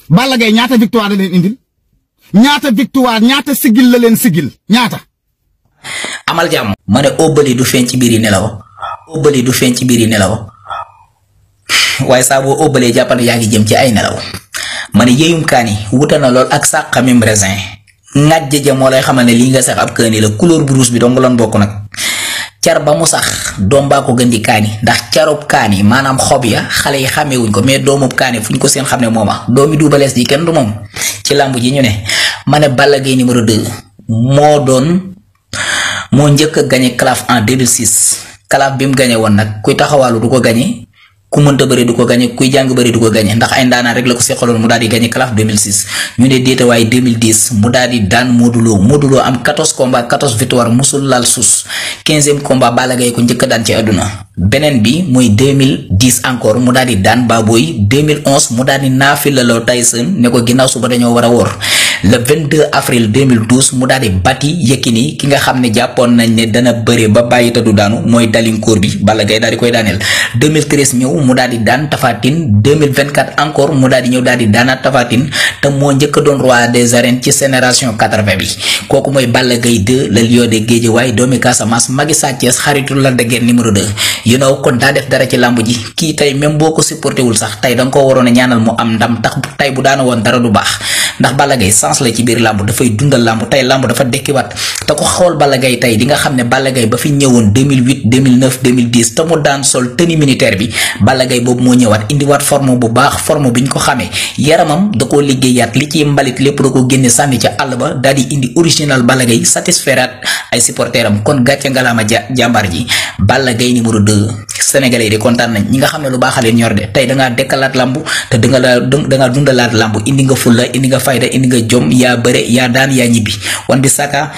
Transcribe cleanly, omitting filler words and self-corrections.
Balla Gaye ñaata victoire la leen indil ñaata victoire ñaata sigil la leen sigil ñaata. amal jàmm. ma ne óbbali du feeñ ci biir yi nelaw óbbali du feeñ ci biir yi nelaw waaye saa boo óbbalee jàppal yaa ngi jëm ci ay nelaw ma ne yéyum kaani wuta na lool ak sàqamim raisin ngàjj ja moo lay xamal ne lii nga sax ab kaani la couleur bu rouge bi dong lan bokk nag. car ba mu sax doom baa ko gën di kaani ndax carub kaani maanaam xob ya xale yi xàmmeewuñ ko mais doomub kaani fu ñu ko seen xam ne mooma doomi Double Less ji kenn du moom ci làmb ji ñu ne. ma ne Balla Gaye numéro 2 moo njëkk a gagné CLAF en 2006 CLAF bi mu gagné woon nag kuy taxawaalu du ko gagné ku mënta bëri du ko gagné kuy jàng bëri du ko gagné ndax ay ndaanaan rek la ko seqaloon mu daal di gagné CLAF 2006 ñu ne déeta waaye 2010 mu daal di daan Modou Lo am 14 combats 14 victoire musul laal suus 15e combat Balla Gaye ko njëkk a daan ci àdduna beneen bi mooy 2010 encore mu daal di daan Baboy 2011 mu daal di naafila Tyson ne ko ginnaaw suba dañoo war a wóor le 22 avril 2012 mu daal di bati Yékini ki nga xam ne jàppoon nañ ne dana bëre ba bàyyi te du daanu mooy dalinkoor bi Balla Gaye daal di koy daaneel 2013 ñëw mu daal di daan Tapha Tine 2024 encore mu daal di ñëw daal di daanaat Tapha Tine te moo njëkk a doon roi des arènes ci génération 80 bi kooku mooy Balla Gaye 2 le lion de Guédiawaye doomi Casamance magi Sa Thiès xaritu Lac de Guiers numéro 2 kon daa def dara ci làmb ji kii tey même boo ko supporté wul sax tey danga ko waroon a ñaanal mu am ndam tax tey bu daana woon dara du baax ndax Balla Gaye sens la ci biir làmb dafay dundal làmb tey làmb dafa dekkiwaat te ko xool Balla Gaye tey di nga xam ne Balla Gaye ba fi ñëwoon 2008 2009 2010 te mu daan sol tenue militaire bi Balla Gaye boobu moo ñëwaat indiwaat forme bu baax forme bi ñu ko xamee yaramam da koo liggéeyaat li ci mbalit lépp da ko génne sànni ca àll ba daal di indi original Balla Gaye satisferaat ay supporteram kon gàcce ngalaama jàmbaar ji Balla Gaye numéro 2 Sénégalais yi di kontaan nañ ñi nga xam ne lu baax a leen ñor de tey dangaa dekkalaat lamb te dangaa dundalaat lamb indi nga fulla indi nga fayda indi nga jom yaa bëre yaa daan yaa ñibbi wan bi saka